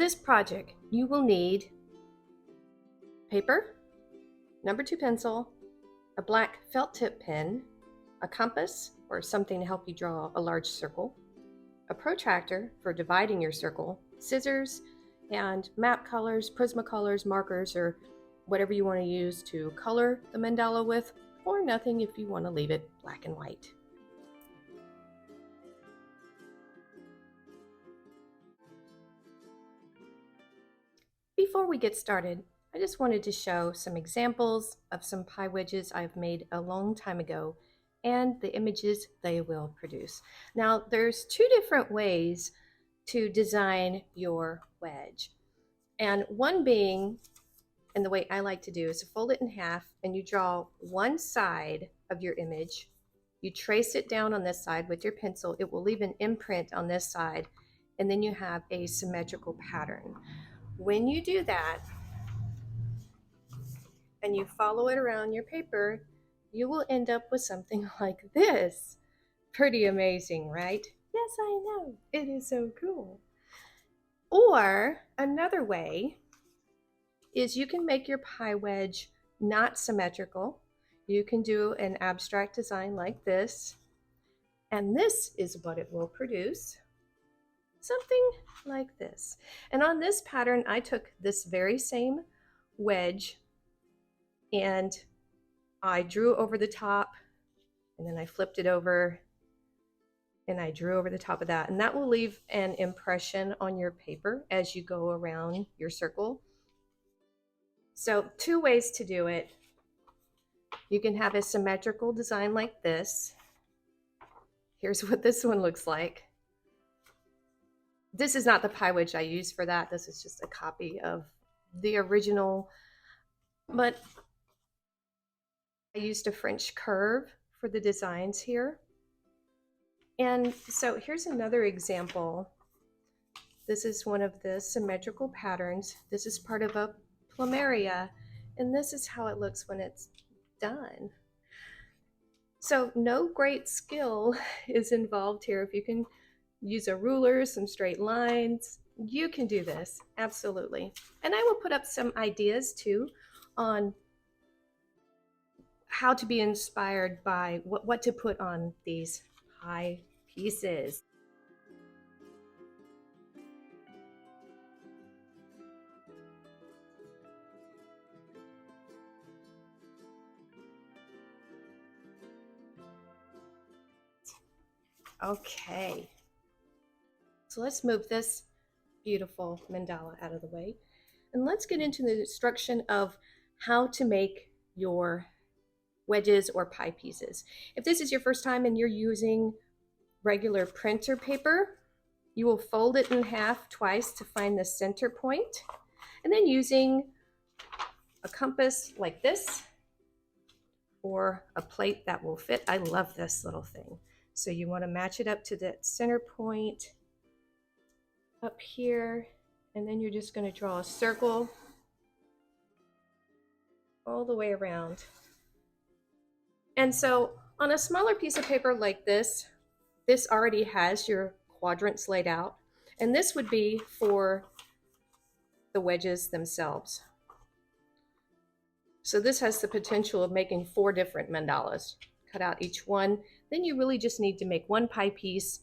this project, you will need paper, number 2 pencil, a black felt tip pen, a compass or something to help you draw a large circle, a protractor for dividing your circle, scissors, and map colors, Prismacolors, markers, or whatever you want to use to color the mandala with, or nothing if you want to leave it black and white. Before we get started, I just wanted to show some examples of some pie wedges I've made a long time ago and the images they will produce. Now, there's 2 different ways to design your wedge. And one being, and the way I like to do, is to fold it in half and you draw one side of your image. You trace it down on this side with your pencil. It will leave an imprint on this side, and then you have a symmetrical pattern. When you do that and you follow it around your paper, you will end up with something like this. Pretty amazing, right? Yes, I know. It is so cool. Or another way is you can make your pie wedge not symmetrical. You can do an abstract design like this, and this is what it will produce. Something like this. And on this pattern, I took this very same wedge and I drew over the top, and then I flipped it over and I drew over the top of that. And that will leave an impression on your paper as you go around your circle. So 2 ways to do it. You can have a symmetrical design like this. Here's what this one looks like. This is not the pie wedge I used for that. This is just a copy of the original. But I used a French curve for the designs here. And so here's another example. This is one of the symmetrical patterns. This is part of a plumeria, and this is how it looks when it's done. So no great skill is involved here. If you can use a ruler, some straight lines, you can do this, absolutely. And I will put up some ideas too on how to be inspired by what to put on these pie pieces. Okay, so let's move this beautiful mandala out of the way, and let's get into the instruction of how to make your wedges or pie pieces. If this is your first time and you're using regular printer paper, you will fold it in half twice to find the center point, and then using a compass like this or a plate that will fit. I love this little thing. So you want to match it up to that center point up here, and then you're just going to draw a circle all the way around. And so on a smaller piece of paper like this, this already has your quadrants laid out, and this would be for the wedges themselves. So this has the potential of making 4 different mandalas. Cut out each one. Then you really just need to make 1 pie piece,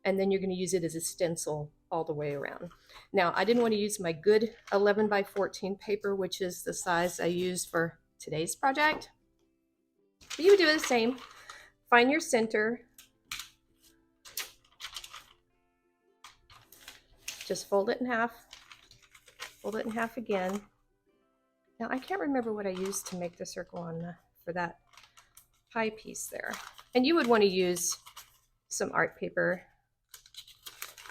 and then you're going to use it as a stencil all the way around. Now, I didn't want to use my good 11 by 14 paper, which is the size I use for today's project. But you would do the same. Find your center. Just fold it in half. Fold it in half again. Now, I can't remember what I used to make the circle on for that pie piece there. And you would want to use some art paper.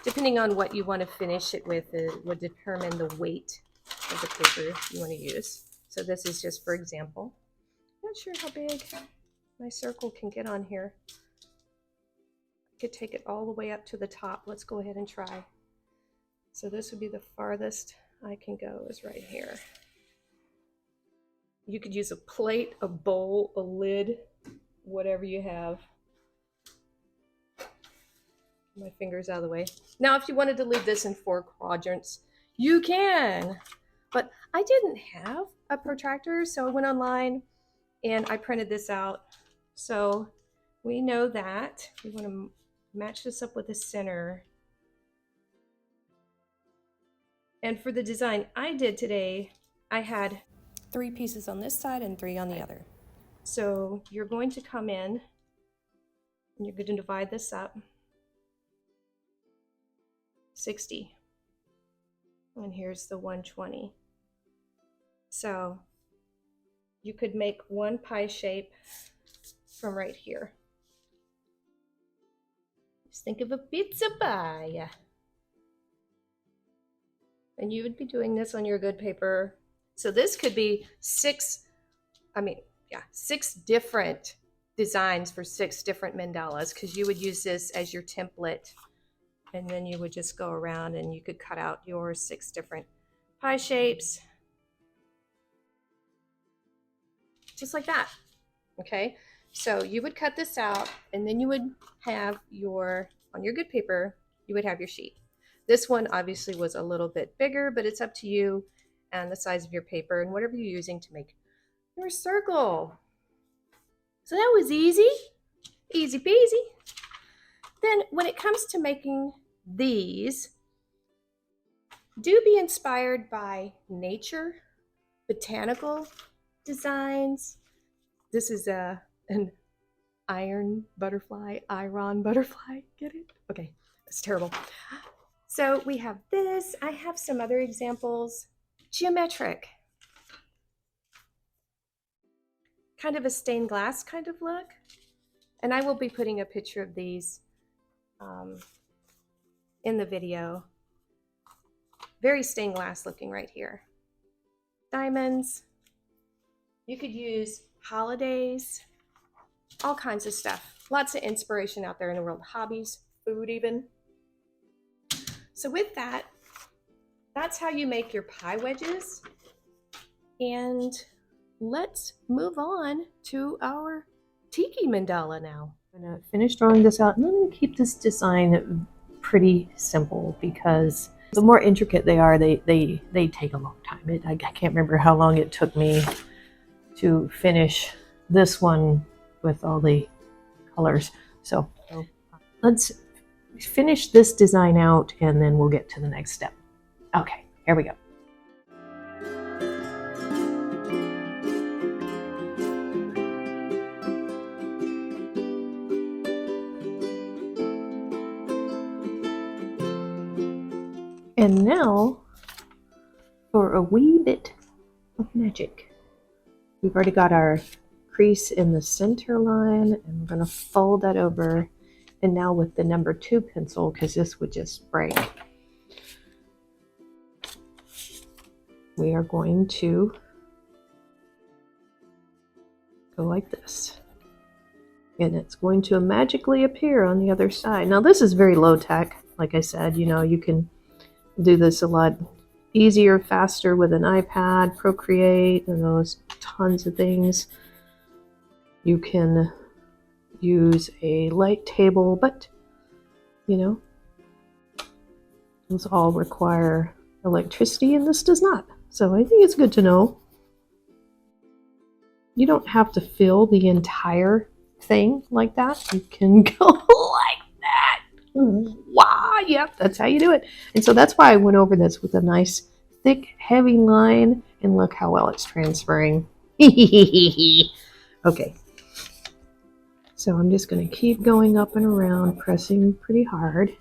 Depending on what you want to finish it with, it would determine the weight of the paper you want to use. So this is just for example. Not sure how big my circle can get on here. I could take it all the way up to the top. Let's go ahead and try. So this would be the farthest I can go, is right here. You could use a plate, a bowl, a lid, whatever you have. My fingers out of the way. Now, if you wanted to leave this in 4 quadrants, You can. But I didn't have a protractor, so I went online and I printed this out. So we know that. We want to match this up with the center. And for the design I did today, I had 3 pieces on this side and 3 on the other. So you're going to come in and you're going to divide this up 60. And here's the 120. So you could make one pie shape from right here. Just think of a pizza pie. And you would be doing this on your good paper. So this could be 6 different designs for 6 different mandalas, because you would use this as your template. And then you would just go around and you could cut out your 6 different pie shapes. Just like that. Okay, so you would cut this out and then you would have on your good paper, you would have your sheet. This one obviously was a little bit bigger, but it's up to you and the size of your paper and whatever you're using to make your circle. So that was easy, easy peasy. Then when it comes to making these, do be inspired by nature, botanical designs. This is an iron butterfly, get it? Okay, that's terrible. So we have this. I have some other examples. Geometric. Kind of a stained glass kind of look. And I will be putting a picture of these in the video. Very stained glass looking right here. Diamonds. You could use holidays, all kinds of stuff. Lots of inspiration out there in the world. Hobbies, food even. So with that, that's how you make your pie wedges. And let's move on to our Tiki mandala now. I'm gonna finish drawing this out, and I'm gonna keep this design pretty simple because the more intricate they are, they take a long time. I can't remember how long it took me to finish this one with all the colors. So let's finish this design out and then we'll get to the next step. Okay, here we go. And now for a wee bit of magic. We've already got our crease in the center line, and we're going to fold that over. And now with the number 2 pencil, because this would just break, we are going to go like this. And it's going to magically appear on the other side. Now this is very low tech. Like I said, you can do this a lot easier, faster with an iPad, Procreate, and those tons of things. You can use a light table, but those all require electricity and this does not. So I think it's good to know. You don't have to fill the entire thing like that. You can go like that. Wow, yep, that's how you do it. And so that's why I went over this with a nice thick, heavy line, and look how well it's transferring. Okay. So I'm just going to keep going up and around, pressing pretty hard.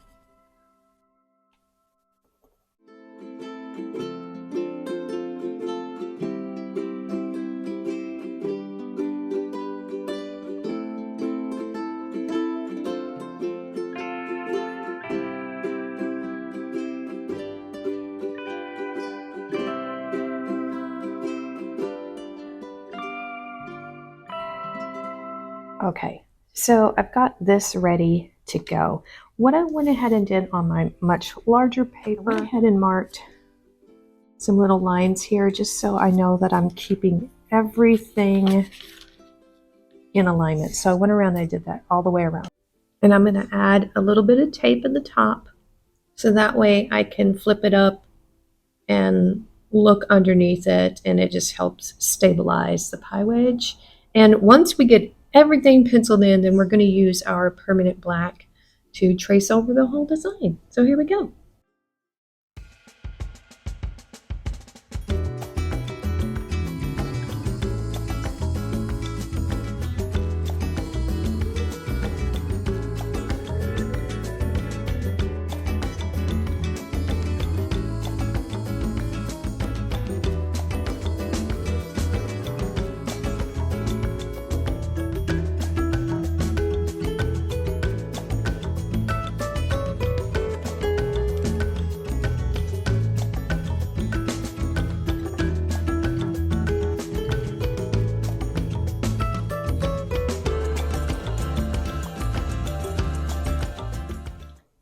Okay, so I've got this ready to go. What I went ahead and did on my much larger paper, I went ahead and marked some little lines here just so I know that I'm keeping everything in alignment. So I went around and I did that all the way around. And I'm going to add a little bit of tape at the top so that way I can flip it up and look underneath it, and it just helps stabilize the pie wedge. And once we get everything penciled in, then we're going to use our permanent black to trace over the whole design. So here we go.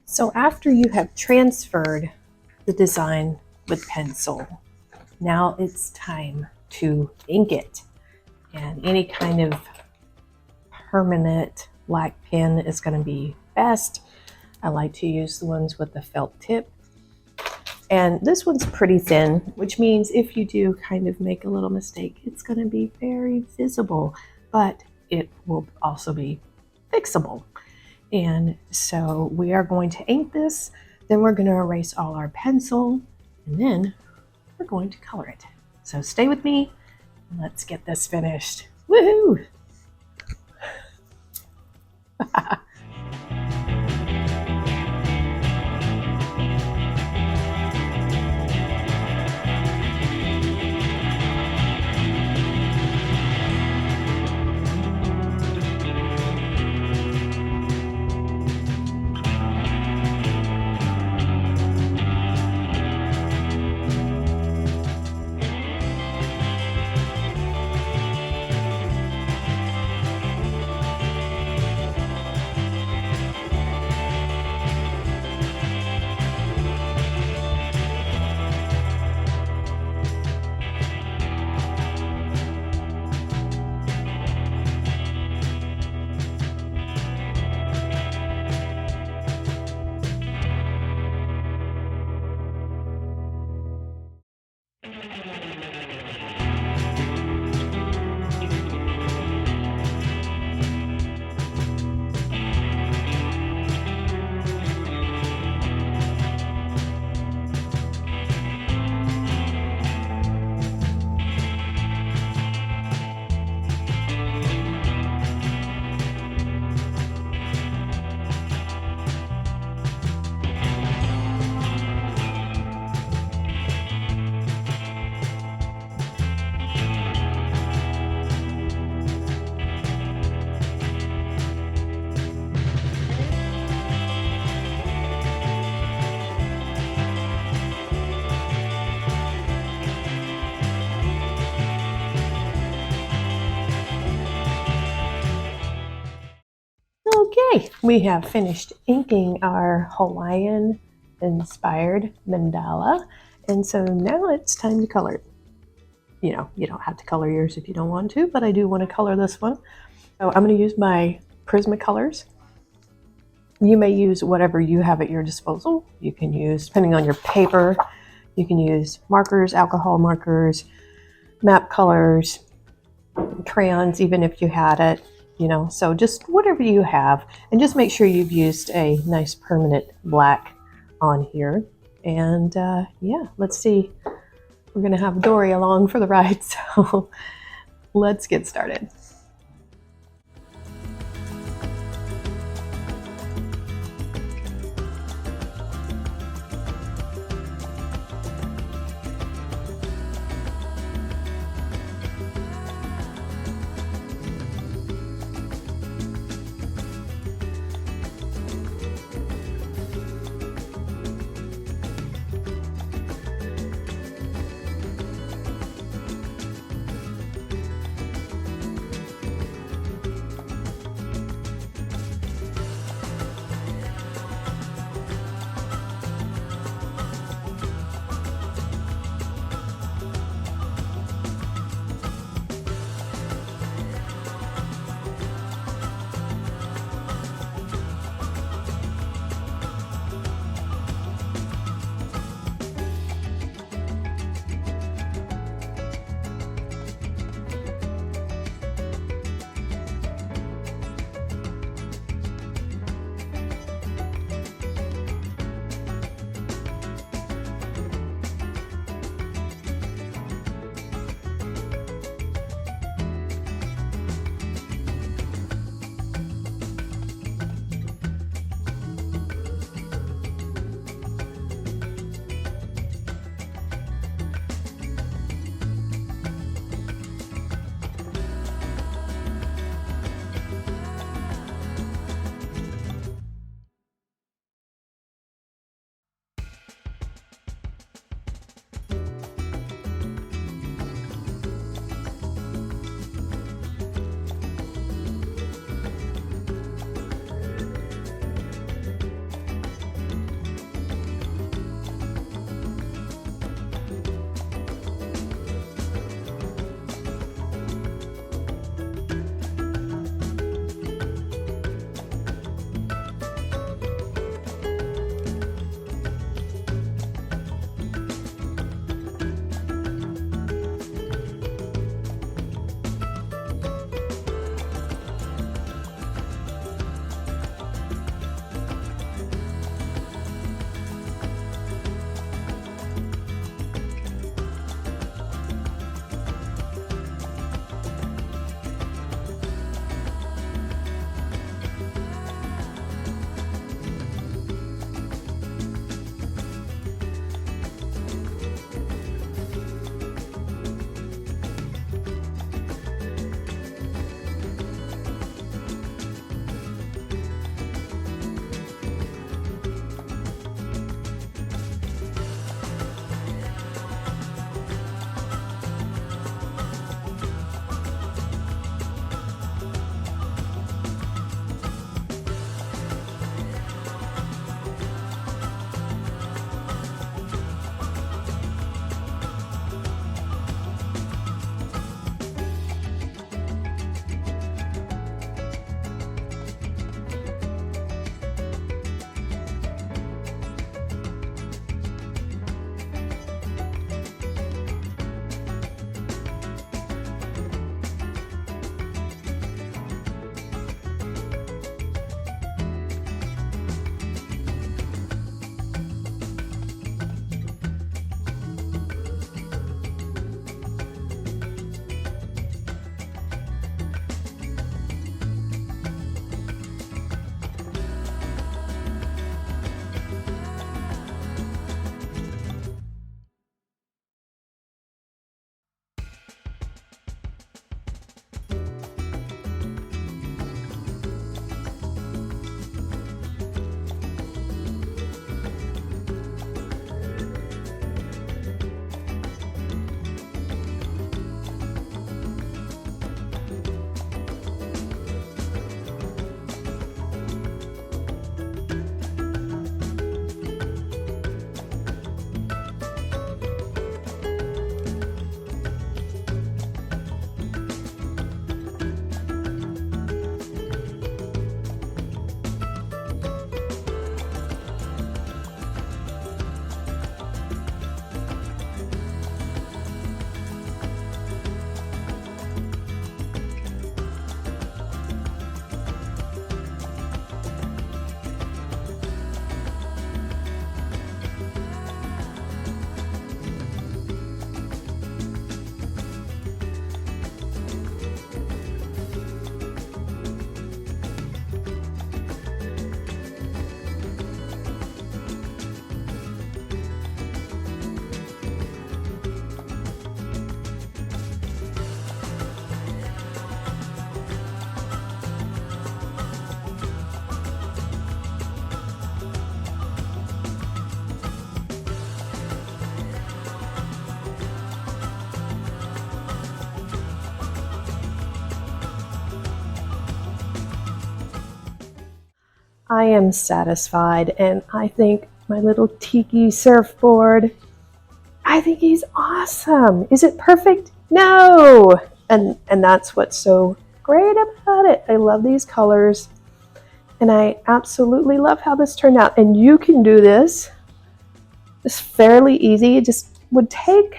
So after you have transferred the design with pencil, now it's time to ink it. And any kind of permanent black pen is going to be best. I like to use the ones with the felt tip. And this one's pretty thin, which means if you do kind of make a little mistake, it's going to be very visible, but it will also be fixable. And so we are going to ink this, then we're going to erase all our pencil, and then we're going to color it. So stay with me, and let's get this finished. Woohoo! Okay, we have finished inking our Hawaiian inspired mandala, and so now it's time to color it. You know, you don't have to color yours if you don't want to, but I do want to color this one. So I'm going to use my Prismacolors. You may use whatever you have at your disposal. You can use, depending on your paper, you can use markers, alcohol markers, map colors, crayons, even if you had it, you know, so just whatever you have, and just make sure you've used a nice permanent black on here. And yeah, let's see. We're going to have Dory along for the ride, so let's get started. I am satisfied, and I think my little Tiki surfboard, I think he's awesome. Is it perfect? No! And that's what's so great about it. I love these colors, and I absolutely love how this turned out. And you can do this. It's fairly easy. It just would take,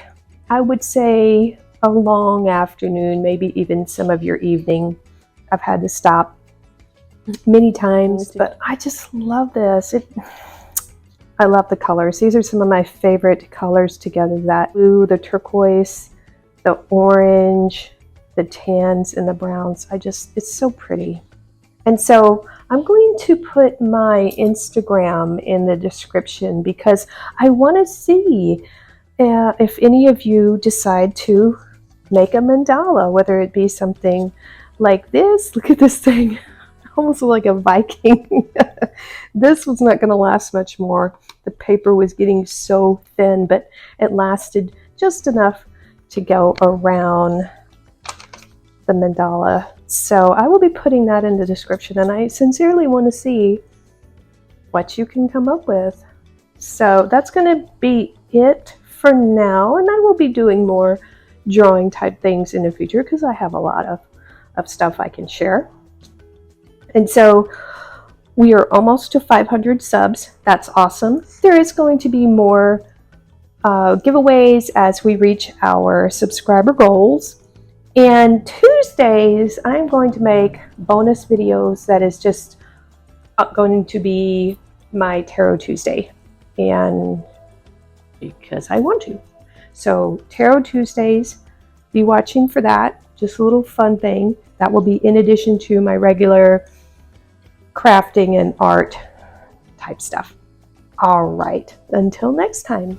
I would say, a long afternoon, maybe even some of your evening. I've had to stop many times, but I just love this. I love the colors. These are some of my favorite colors together. That blue, the turquoise, the orange, the tans, and the browns. It's so pretty. And so I'm going to put my Instagram in the description because I want to see if any of you decide to make a mandala, whether it be something like this. Look at this thing. Almost like a Viking. This was not going to last much more. The paper was getting so thin, but it lasted just enough to go around the mandala. So I will be putting that in the description, and I sincerely want to see what you can come up with. So that's going to be it for now, and I will be doing more drawing type things in the future because I have a lot of stuff I can share. And so we are almost to 500 subs. That's awesome. There is going to be more giveaways as we reach our subscriber goals. And Tuesdays, I'm going to make bonus videos that is just going to be my Tarot Tuesday. And because I want to. So Tarot Tuesdays, be watching for that. Just a little fun thing. That will be in addition to my regular crafting and art type stuff. All right, until next time.